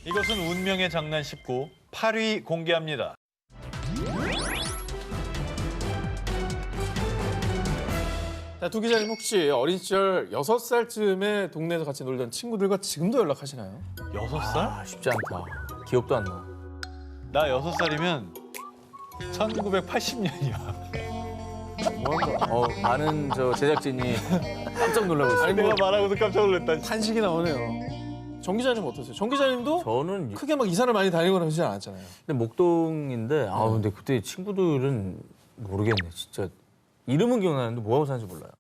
이것은 운명의 장난 19, 8위 공개합니다. 자, 두 기자님 혹시 어린 시절 6살쯤에 동네에서 같이 놀던 친구들과 지금도 연락하시나요? 6살? 아, 쉽지 않다. 기억도 안 나. 나 6살이면 1980년이야. 많은 제작진이 깜짝 놀라고 있어요. 아니, 내가 말하고도 깜짝 놀랐다. 탄식이 나오네요. 정 기자님 어떠세요? 정 기자님도 저는 크게 막 이사를 많이 다니거나 그러지 않았잖아요. 근데 목동인데 근데 그때 친구들은 모르겠네. 진짜 이름은 기억나는데 뭐 하고 사는지 몰라요.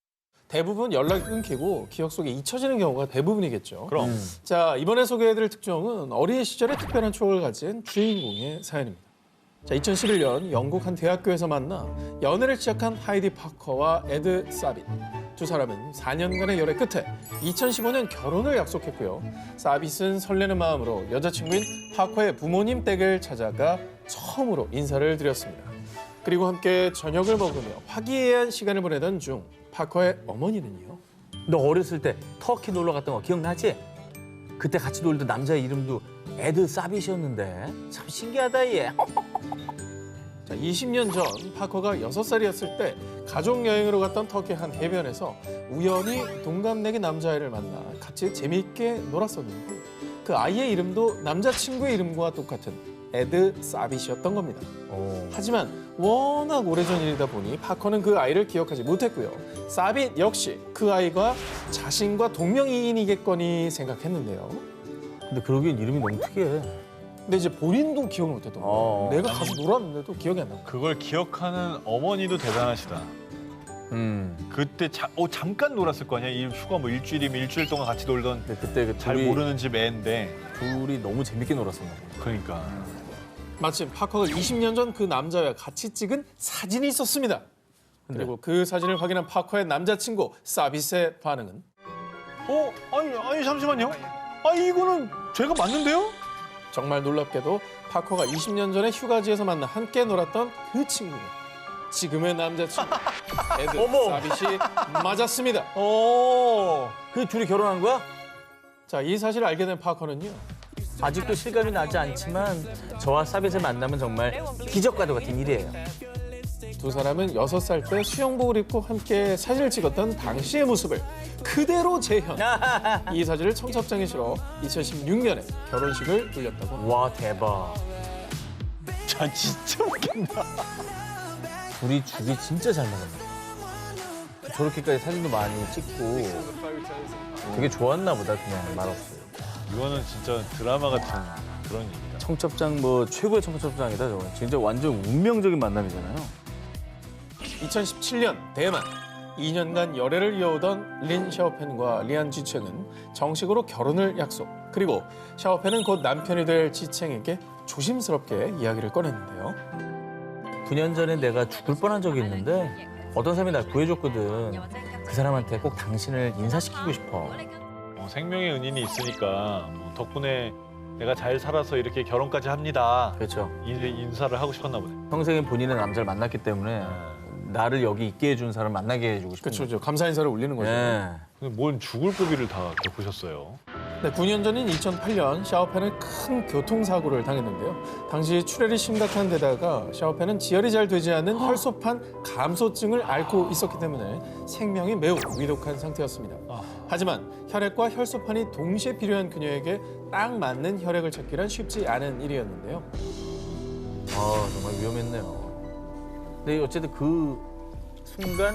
대부분 연락이 끊기고 기억 속에 잊혀지는 경우가 대부분이겠죠. 그럼. 자, 이번에 소개해드릴 특종은 어린 시절의 특별한 추억을 가진 주인공의 사연입니다. 자, 2011년 영국 한 대학교에서 만나 연애를 시작한 하이디 파커와 에드 사빗. 두 사람은 4년간의 열애 끝에 2015년 결혼을 약속했고요. 사빗은 설레는 마음으로 여자친구인 파커의 부모님 댁을 찾아가 처음으로 인사를 드렸습니다. 그리고 함께 저녁을 먹으며 화기애애한 시간을 보내던 중 파커의 어머니는요. 너 어렸을 때 터키 놀러 갔던 거 기억나지? 그때 같이 놀던 남자 이름도 에드 사빗이었는데 참 신기하다 얘. 자, 20년 전 파커가 6살이었을 때 가족 여행으로 갔던 터키 한 해변에서 우연히 동갑내기 남자아이를 만나 같이 재미있게 놀았었는데 그 아이의 이름도 남자친구의 이름과 똑같은 에드 사빗이었던 겁니다. 하지만 워낙 오래전 일이다 보니 파커는 그 아이를 기억하지 못했고요. 사빗 역시 그 아이가 자신과 동명이인이겠거니 생각했는데요. 근데 그러기엔 이름이 너무 특이해. 근데 이제 본인도 기억을 못했던 거예요. 내가 가서 놀았는데도 기억이 안 나고. 그걸 기억하는 어머니도 대단하시다. 그때 잠깐 놀았을 거 아니야? 이 휴가 뭐 일주일이면 일주일 동안 같이 놀던 근데 그때 그 잘 모르는 집 애인데. 둘이 너무 재밌게 놀았었나 봐. 그러니까. 마침 파커가 20년 전 그 남자와 같이 찍은 사진이 있었습니다. 그리고 그 사진을 확인한 파커의 남자친구 사빗의 반응은 아니 잠시만요. 이거는 제가 맞는데요? 정말 놀랍게도 파커가 20년 전에 휴가지에서 만나 함께 놀았던 그 친구가 지금의 남자친구 에드 사빗이 맞았습니다. 그 둘이 결혼한 거야? 자, 이 사실을 알게 된 파커는요. 아직도 실감이 나지 않지만 저와 사빗의 만남은 정말 기적과도 같은 일이에요. 두 사람은 6살 때 수영복을 입고 함께 사진을 찍었던 당시의 모습을 그대로 재현. 이 사진을 청첩장에 실어 2016년에 결혼식을 올렸다고 합니다. 와 대박. 자 진짜 웃긴다. 둘이 죽이 진짜 잘 먹었네. 저렇게까지 사진도 많이 찍고 되게 좋았나 보다 그냥 말없이. 이거는 진짜 드라마 같은 그런 얘기다. 청첩장 뭐 최고의 청첩장이다 저거. 진짜 완전 운명적인 만남이잖아요. 2017년 대만 2년간 열애를 이어오던 린 샤오펜과 리안 지챙은 정식으로 결혼을 약속. 그리고 샤오펜은 곧 남편이 될 지챙에게 조심스럽게 이야기를 꺼냈는데요. 9년 전에 내가 죽을 뻔한 적이 있는데 어떤 사람이 날 구해줬거든. 그 사람한테 꼭 당신을 인사시키고 싶어. 생명의 은인이 있으니까 뭐 덕분에 내가 잘 살아서 이렇게 결혼까지 합니다. 그렇죠. 인사를 하고 싶었나 보네. 평생에 본인은 남자를 만났기 때문에 나를 여기 있게 해준 사람 만나게 해주고 싶은 그렇죠. 감사 인사를 올리는 거죠. 네. 근데 뭔 죽을 고비를 다 겪으셨어요. 네, 9년 전인 2008년 샤오펜은 큰 교통사고를 당했는데요. 당시 출혈이 심각한 데다가 샤오펜은 지혈이 잘 되지 않는 혈소판 감소증을 앓고 있었기 때문에 생명이 매우 위독한 상태였습니다. 하지만 혈액과 혈소판이 동시에 필요한 그녀에게 딱 맞는 혈액을 찾기란 쉽지 않은 일이었는데요. 정말 위험했네요. 근데 어쨌든 그 순간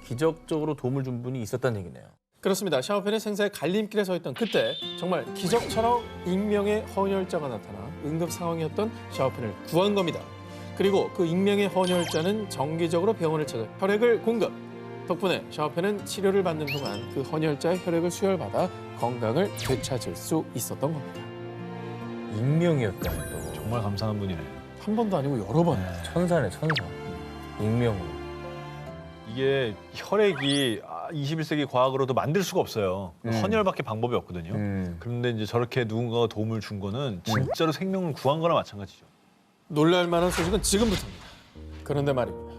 기적적으로 도움을 준 분이 있었다는 얘기네요. 그렇습니다. 샤오펜의 생사의 갈림길에 서 있던 그때 정말 기적처럼 익명의 헌혈자가 나타나 응급 상황이었던 샤오펜을 구한 겁니다. 그리고 그 익명의 헌혈자는 정기적으로 병원을 찾아 혈액을 공급. 덕분에 샤오펜은 치료를 받는 동안 그 헌혈자의 혈액을 수혈받아 건강을 되찾을 수 있었던 겁니다. 익명이었다는 거. 정말 감사한 분이네. 한 번도 아니고 여러 번. 천사네 천사. 익명으로. 이게 혈액이 21세기 과학으로도 만들 수가 없어요. 헌혈밖에 방법이 없거든요. 그런데 이제 저렇게 누군가가 도움을 준 거는 진짜로 생명을 구한 거나 마찬가지죠. 놀랄 만한 소식은 지금부터입니다. 그런데 말입니다.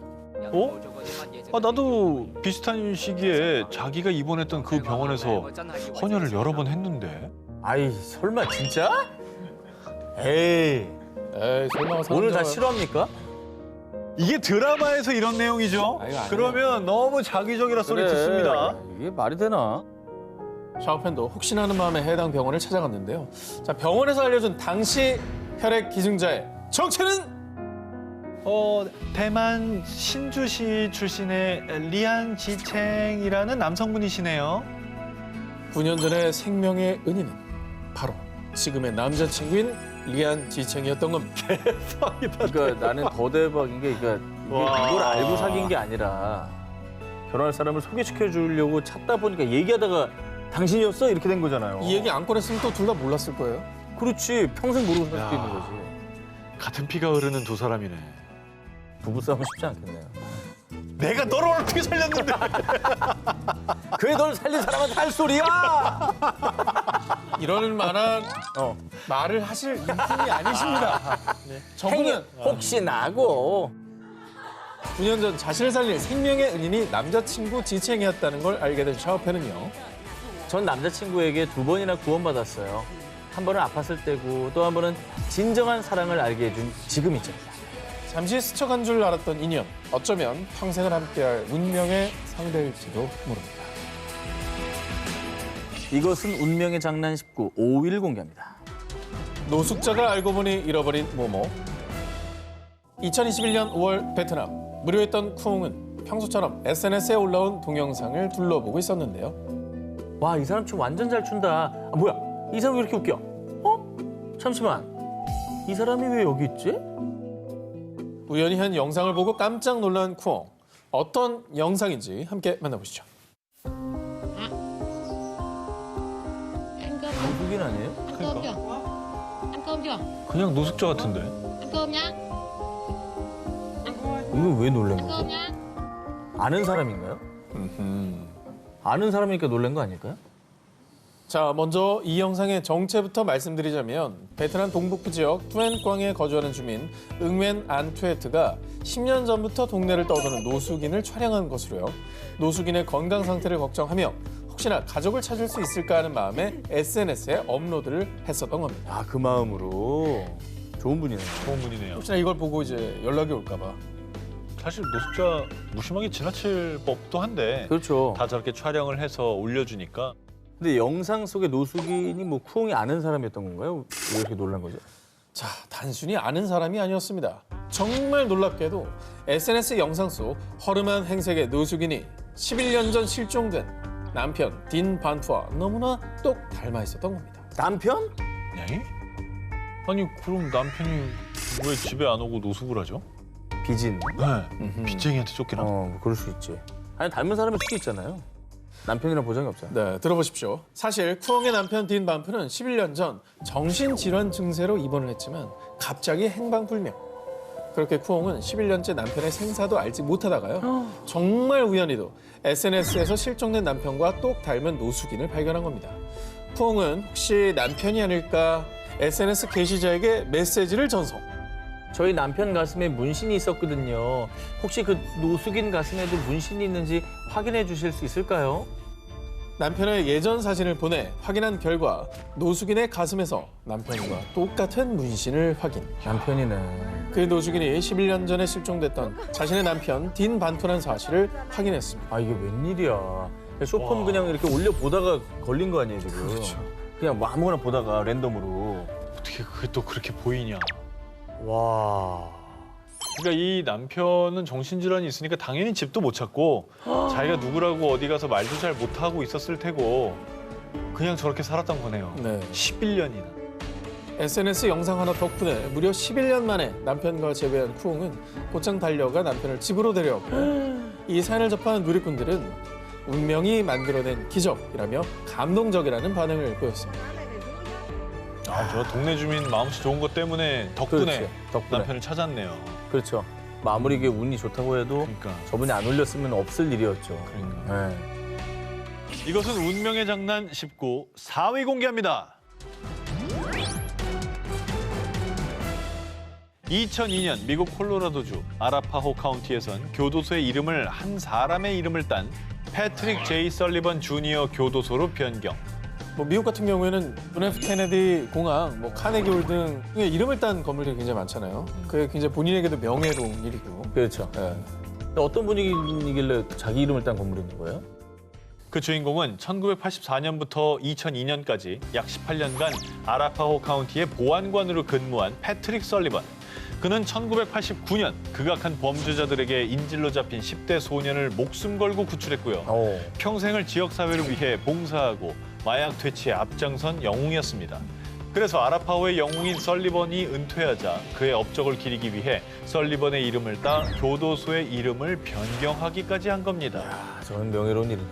나도 비슷한 시기에 자기가 입원했던 그 병원에서 헌혈을 여러 번 했는데. 아이 설마 진짜? 에이, 설마 오늘 다 실화입니까? 이게 드라마에서 이런 내용이죠? 아, 이거 아니에요. 그러면 너무 자기적이라 소리 듣습니다. 이게 말이 되나? 샤오펜도 혹시나 하는 마음에 해당 병원을 찾아갔는데요. 자, 병원에서 알려준 당시 혈액 기증자의 정체는 대만 신주시 출신의 리안 지챙이라는 남성분이시네요. 9년 전의 생명의 은인은 바로 지금의 남자친구인 리안 지챙이였던 겁니다. 그러니까 나는 더 대박인 게 그러니까 와. 이걸 알고 사귄 게 아니라 결혼할 사람을 소개시켜 주려고 찾다 보니까 얘기하다가 당신이었어? 이렇게 된 거잖아요. 이 얘기 안 꺼냈으면 또 둘 다 몰랐을 거예요. 그렇지. 평생 모르고 살 수도 야. 있는 거지. 같은 피가 흐르는 두 사람이네. 부부싸움은 쉽지 않겠네요. 내가 너를 어떻게 살렸는데? 그래 널 살린 사람한테 할 소리야! 이럴 만한 어. 말을 하실 인품이 아니십니다. 저분은 혹시 나고 9년 전 자신을 살릴 생명의 은인이 남자친구 지챙이였다는 걸 알게 된 샤오펜은요. 전 남자친구에게 2번이나 구원받았어요. 한 번은 아팠을 때고 또 한 번은 진정한 사랑을 알게 해준 지금이죠. 잠시 스쳐간 줄 알았던 인연. 어쩌면 평생을 함께할 운명의 상대일지도 모릅니다. 이것은 운명의 장난 19, 5일 공개합니다. 노숙자가 알고 보니 잃어버린 모모. 2021년 5월 베트남. 무료했던 쿠옹은 평소처럼 SNS에 올라온 동영상을 둘러보고 있었는데요. 와, 이 사람 춤 완전 잘 춘다. 아, 뭐야? 이 사람 왜 이렇게 웃겨? 잠시만. 이 사람이 왜 여기 있지? 우연히 한 영상을 보고 깜짝 놀란 쿠옹. 어떤 영상인지 함께 만나보시죠. Ăn cơm chưa? 외국인 아니에요? Ăn cơm chưa? Ăn cơm chưa? 그냥 노숙자 같은데. Ăn cơm nhá. 이거 왜 놀란 Ăn 거지? cơm nhá. 아는 사람인가요? 아는 사람이니까 놀란 거 아닐까요? 자, 먼저 이 영상의 정체부터 말씀드리자면 베트남 동북부 지역 투엔광에 거주하는 주민 응웬 안 투에트가 10년 전부터 동네를 떠도는 노숙인을 촬영한 것으로요. 노숙인의 건강 상태를 걱정하며 혹시나 가족을 찾을 수 있을까 하는 마음에 SNS에 업로드를 했었던 겁니다. 아, 그 마음으로. 좋은 분이네요. 좋은 분이네요. 혹시나 이걸 보고 이제 연락이 올까 봐. 사실 노숙자 무심하게 지나칠 법도 한데 그렇죠. 다 저렇게 촬영을 해서 올려주니까 근데 영상 속의 노숙인이 뭐 쿠옹이 아는 사람이었던 건가요? 왜 이렇게 놀란 거죠? 자, 단순히 아는 사람이 아니었습니다. 정말 놀랍게도 SNS 영상 속 허름한 행색의 노숙인이 11년 전 실종된 남편 딘 반투와 너무나 똑 닮아 있었던 겁니다. 남편? 네? 아니 그럼 남편이 왜 집에 안 오고 노숙을 하죠? 비진. 네. 빚쟁이한테 쫓기나? 뭐 그럴 수 있지. 아니 닮은 사람일 수도 있잖아요. 남편이랑 보장이 없잖아. 네, 들어보십시오. 사실 쿠옹의 남편 딘 반프는 11년 전 정신질환 증세로 입원을 했지만 갑자기 행방불명. 그렇게 쿠옹은 11년째 남편의 생사도 알지 못하다가요. 정말 우연히도 SNS에서 실종된 남편과 똑 닮은 노숙인을 발견한 겁니다. 쿠옹은 혹시 남편이 아닐까 SNS 게시자에게 메시지를 전송. 저희 남편 가슴에 문신이 있었거든요. 혹시 그 노숙인 가슴에도 문신이 있는지 확인해 주실 수 있을까요? 남편의 예전 사진을 보내 확인한 결과 노숙인의 가슴에서 남편과 똑같은 문신을 확인. 남편이네. 그 노숙인이 11년 전에 실종됐던 자신의 남편 딘 반투라는 사실을 확인했습니다. 아 이게 웬일이야. 쇼폼 그냥 이렇게 올려 보다가 걸린 거 아니에요 지금? 그렇죠. 그냥 뭐 아무거나 보다가 랜덤으로. 어떻게 그게 또 그렇게 보이냐? 와. 그러니까 이 남편은 정신질환이 있으니까 당연히 집도 못 찾고 자기가 누구라고 어디 가서 말도 잘 못하고 있었을 테고 그냥 저렇게 살았던 거네요. 네. 11년이나. SNS 영상 하나 덕분에 무려 11년 만에 남편과 재회한 쿠옹은 곧장 달려가 남편을 집으로 데려왔고 이 사연을 접한 누리꾼들은 운명이 만들어낸 기적이라며 감동적이라는 반응을 보였습니다. 아, 저 동네 주민 마음씨 좋은 것 때문에 덕분에 그렇지. 덕분에. 남편을 찾았네요. 그렇죠. 뭐 아무리 이게 운이 좋다고 해도 그러니까. 저분이 안 올렸으면 없을 일이었죠. 그러니까. 네. 이것은 운명의 장난 19 4위 공개합니다. 2002년 미국 콜로라도주 아라파호 카운티에선 교도소의 이름을 한 사람의 이름을 딴 패트릭 제이 설리번 주니어 교도소로 변경. 뭐 미국 같은 경우에는 존 F 케네디 공항, 뭐 카네기 홀 등 이름을 딴 건물들이 굉장히 많잖아요. 그게 굉장히 본인에게도 명예로운 일이고. 그렇죠. 예. 근데 어떤 분위기길래 자기 이름을 딴 건물이 있는 거예요? 그 주인공은 1984년부터 2002년까지 약 18년간 아라파호 카운티의 보안관으로 근무한 패트릭 설리번. 그는 1989년 극악한 범죄자들에게 인질로 잡힌 10대 소년을 목숨 걸고 구출했고요. 평생을 지역사회를 위해 봉사하고 마약 퇴치에 앞장선 영웅이었습니다. 그래서 아라파호의 영웅인 설리번이 은퇴하자 그의 업적을 기리기 위해 설리번의 이름을 따 교도소의 이름을 변경하기까지 한 겁니다. 아, 저는 명예로운 일이네.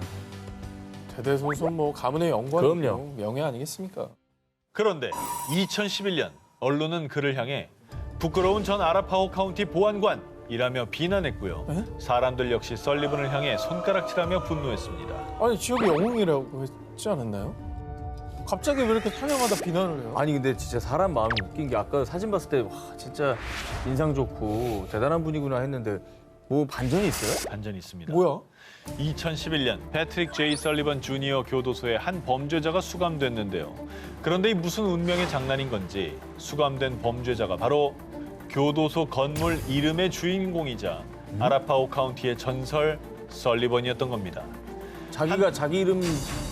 대대손손 뭐 가문의 영광이고 그럼요. 명예 아니겠습니까? 그런데 2011년 언론은 그를 향해 부끄러운 전 아라파호 카운티 보안관이라며 비난했고요. 에? 사람들 역시 설리번을 향해 손가락질하며 분노했습니다. 아니 지역의 영웅이라고 했지 않았나요? 갑자기 왜 이렇게 타냐마다 비난을 해요? 아니 근데 진짜 사람 마음이 웃긴 게 아까 사진 봤을 때 와, 진짜 인상 좋고 대단한 분이구나 했는데 뭐 반전이 있어요? 반전이 있습니다. 뭐야? 2011년 패트릭 제이 설리번 주니어 교도소에 한 범죄자가 수감됐는데요. 그런데 이 무슨 운명의 장난인 건지 수감된 범죄자가 바로 교도소 건물 이름의 주인공이자 아라파호 카운티의 전설 설리번이었던 겁니다. 자기가 자기 이름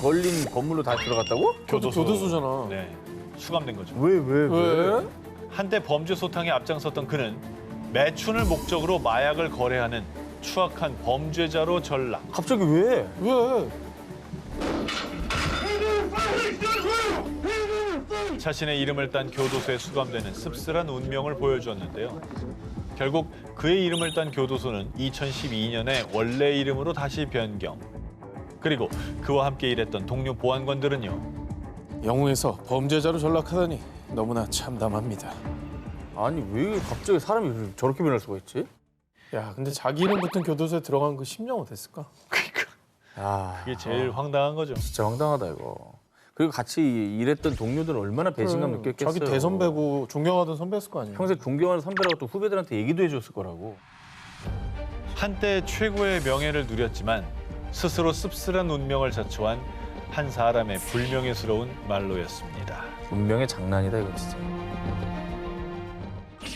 걸린 건물로 다시 들어갔다고? 교도소잖아. 네, 수감된 거죠. 왜? 한때 범죄 소탕에 앞장섰던 그는 매춘을 목적으로 마약을 거래하는 추악한 범죄자로 전락. 갑자기 왜? 왜? 자신의 이름을 딴 교도소에 수감되는 씁쓸한 운명을 보여주었는데요. 결국 그의 이름을 딴 교도소는 2012년에 원래 이름으로 다시 변경. 그리고 그와 함께 일했던 동료 보안관들은요. 영웅에서 범죄자로 전락하다니 너무나 참담합니다. 아니 왜 갑자기 사람이 저렇게 변할 수가 있지? 야, 근데 자기 이름 붙은 교도소에 들어간 그 10년 어땠을까? 아, 그게 제일 황당한 거죠. 진짜 황당하다 이거. 그리고 같이 일했던 동료들은 얼마나 배신감 느꼈겠어요. 자기 대선배고 존경하던 선배였을 거 아니에요. 평생 존경하는 선배라고 또 후배들한테 얘기도 해줬을 거라고. 한때 최고의 명예를 누렸지만 스스로 씁쓸한 운명을 자초한 한 사람의 불명예스러운 말로였습니다. 운명의 장난이다 이거 진짜.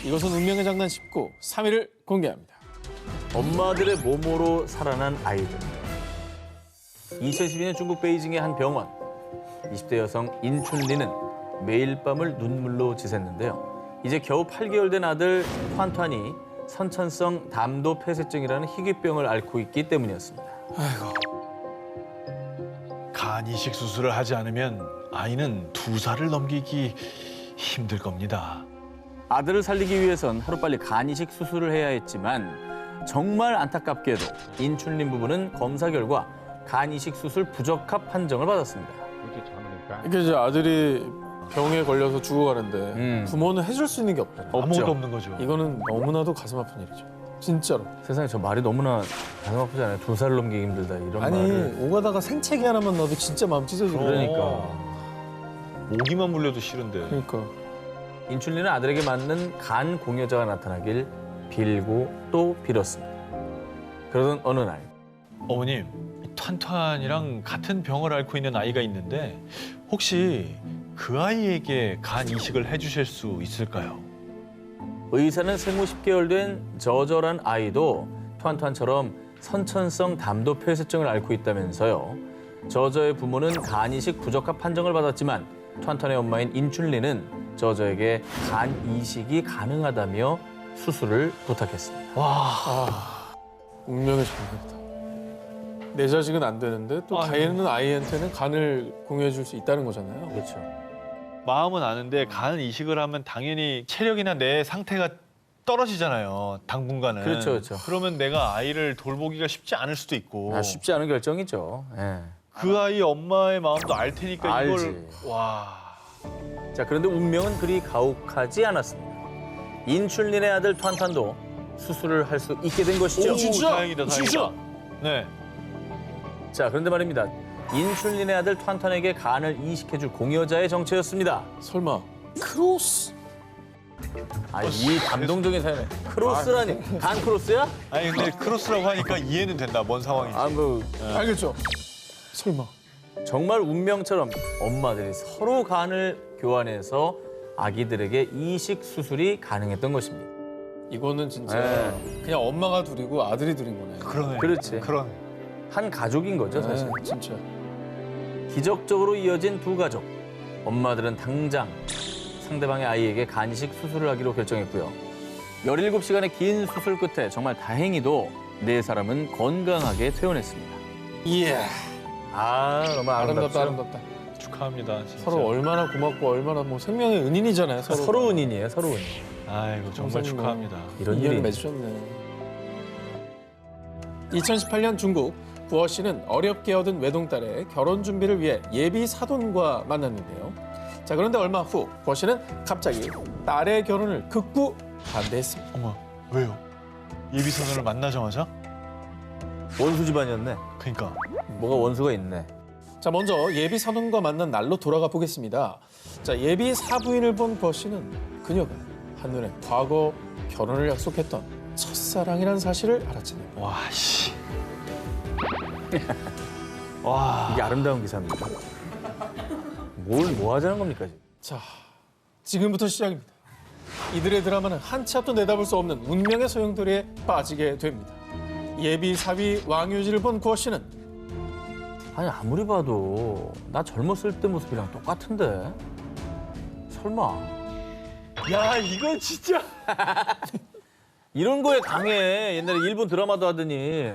이것은 운명의 장난 19, 3위를 공개합니다. 엄마들의 모모로 살아난 아이들. 2012년 중국 베이징의 한 병원. 20대 여성 인춘리는 매일 밤을 눈물로 지샜는데요. 이제 겨우 8개월 된 아들 환환이 선천성 담도 폐쇄증이라는 희귀병을 앓고 있기 때문이었습니다. 간 이식 수술을 하지 않으면 아이는 2살을 넘기기 힘들 겁니다. 아들을 살리기 위해선 하루빨리 간 이식 수술을 해야 했지만 정말 안타깝게도 인춘린 부부는 검사 결과 간 이식 수술 부적합 판정을 받았습니다. 이게 이제 아들이 병에 걸려서 죽어가는데 부모는 해줄 수 있는 게 없잖아요. 아무것도 없는 거죠. 이거는 너무나도 가슴 아픈 일이죠. 진짜로. 세상에 저 말이 너무나 가슴 아프지 않아요? 2살 넘기기 힘들다 이런 아니 말을. 오가다가 생채기 하나만 넣어도 진짜 마음 찢어지고. 그러니까. 모기만 물려도 싫은데. 그러니까. 인춘리는 아들에게 맞는 간 공여자가 나타나길 빌고 또 빌었습니다. 그러던 어느 날 어머님, 탄탄이랑 같은 병을 앓고 있는 아이가 있는데 혹시 그 아이에게 간 이식을 해주실 수 있을까요? 의사는 생후 10개월 된 저절한 아이도 투안투안처럼 선천성 담도 폐쇄증을 앓고 있다면서요. 저저의 부모는 간 이식 부적합 판정을 받았지만 투안투안의 엄마인 인춘리는 저저에게 간 이식이 가능하다며 수술을 부탁했습니다. 운명의 장난이다. 내 자식은 안 되는데 또 다른 아이한테는 간을 공유해 줄 수 있다는 거잖아요. 그렇죠. 마음은 아는데 간 이식을 하면 당연히 체력이나 내 상태가 떨어지잖아요. 당분간은. 그렇죠, 그렇죠. 그러면 내가 아이를 돌보기가 쉽지 않을 수도 있고. 쉽지 않은 결정이죠. 예. 그 아이 엄마의 마음도 알 테니까 알지. 이걸 와. 자, 그런데 운명은 그리 가혹하지 않았습니다. 인춘린의 아들 투안투안도 수술을 할 수 있게 된 것이죠. 오, 진짜? 다행이다, 다행이다. 진짜? 네. 자, 그런데 말입니다. 인춘린의 아들 투안투안에게 간을 이식해줄 공여자의 정체였습니다. 설마 크로스? 이 감동적인 사연에 크로스라니. 간 크로스야? 아니 근데 크로스라고 하니까 이해는 된다. 뭔 상황인지. 뭐 알겠죠? 설마 정말 운명처럼 엄마들이 서로 간을 교환해서 아기들에게 이식 수술이 가능했던 것입니다. 이거는 진짜 네. 그냥 엄마가 둘이고 아들이 둘인 거네. 그러네. 그렇지. 그런. 한 가족인 거죠, 사실. 네, 진짜. 기적적으로 이어진 두 가족. 엄마들은 당장 상대방의 아이에게 간이식 수술을 하기로 결정했고요. 17시간의 긴 수술 끝에 정말 다행히도 네 사람은 건강하게 퇴원했습니다. 이야, 아, 너무 아름답다, 아름답죠? 아름답다. 축하합니다. 진짜. 서로 얼마나 고맙고 얼마나 뭐 생명의 은인이잖아요. 서로. 서로 은인이에요, 서로 은인. 아이고 정말 평생 뭐 축하합니다. 이런 인연을 일이 맺으셨네. 2018년 중국 구어 씨는 어렵게 얻은 외동딸의 결혼 준비를 위해 예비 사돈과 만났는데요. 자, 그런데 얼마 후 구어 씨는 갑자기 딸의 결혼을 극구 반대했습니다. 어머 왜요? 예비 선언을 만나자마자? 원수 집안이었네. 그러니까. 뭐가 원수가 있네. 자, 먼저 예비 사돈과 만난 날로 돌아가 보겠습니다. 자, 예비 사부인을 본 구어 씨는 그녀가 한눈에 과거 결혼을 약속했던 첫사랑이라는 사실을 알았잖아요. 와 씨. 와. 이게 아름다운 기사입니다. 뭘 뭐 하자는 겁니까, 지금? 자, 지금부터 시작입니다. 이들의 드라마는 한치 앞도 내다볼 수 없는 운명의 소용돌이에 빠지게 됩니다. 예비 사위 왕유지를 본 구어 씨는 아니, 아무리 봐도 나 젊었을 때 모습이랑 똑같은데? 설마. 야 이거 진짜. 이런 거에 강해. 옛날에 일본 드라마도 하더니.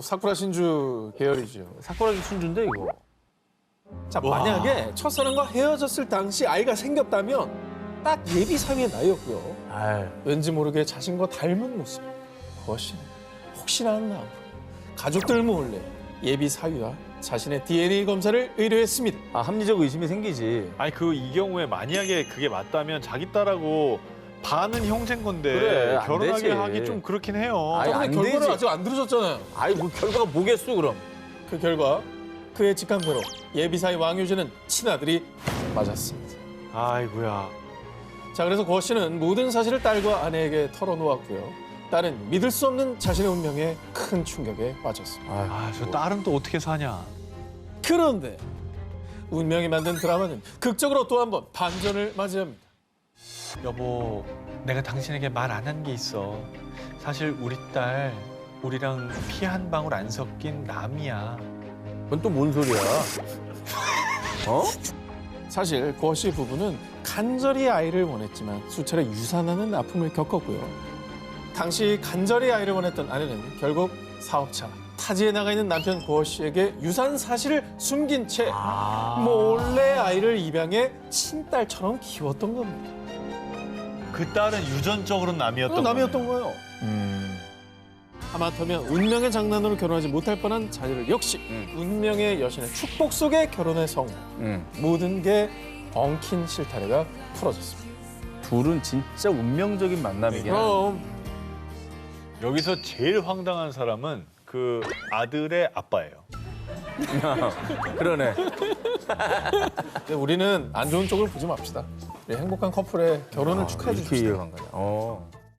사쿠라 신주 계열이죠. 사쿠라기 춘주인데, 이거. 자, 만약에 첫사랑과 헤어졌을 당시 아이가 생겼다면 딱 예비 사위의 나이였고요. 아유. 왠지 모르게 자신과 닮은 모습. 구어 씨는 혹시나 하는 마음으로 가족들 몰래 예비 사위와 자신의 DNA 검사를 의뢰했습니다. 아, 합리적 의심이 생기지. 아니 이 경우에 만약에 그게 맞다면 자기 딸하고 반은 형제인 건데 그래, 안 결혼하게 되지. 하기 좀 그렇긴 해요. 아니, 자, 근데 안 결과를 되지. 아직 안 들으셨잖아요. 아이, 뭐 결과가 뭐겠어, 그럼. 그 결과 그의 직감대로 예비사위 왕유진은 친아들이 맞았습니다. 아이고야. 자, 그래서 구어 씨는 모든 사실을 딸과 아내에게 털어놓았고요. 딸은 믿을 수 없는 자신의 운명에 큰 충격에 빠졌습니다. 아저 딸은 또 어떻게 사냐. 그런데 운명이 만든 드라마는 극적으로 또 한 번 반전을 맞이합니다. 여보, 내가 당신에게 말 안 한 게 있어. 사실 우리 딸 우리랑 피 한 방울 안 섞인 남이야. 그건 또 뭔 소리야? 어? 사실 구어 씨 부부는 간절히 아이를 원했지만 수차례 유산하는 아픔을 겪었고요. 당시 간절히 아이를 원했던 아내는 결국 사업차 타지에 나가 있는 남편 구어 씨에게 유산 사실을 숨긴 채 몰래 아이를 입양해 친딸처럼 키웠던 겁니다. 그 딸은 유전적으로 남이었던 남이었던 거예요. 하마터면 운명의 장난으로 결혼하지 못할 뻔한 자녀를 역시 운명의 여신의 축복 속에 결혼의 성공. 모든 게 엉킨 실타래가 풀어졌습니다. 둘은 진짜 운명적인 만남이긴 하네. 그럼 여기서 제일 황당한 사람은 그 아들의 아빠예요. 그러네. 근데 우리는 안 좋은 쪽을 보지 맙시다. 우리 행복한 커플의 결혼을 축하해 이렇게 줍시다. 이해한 거야.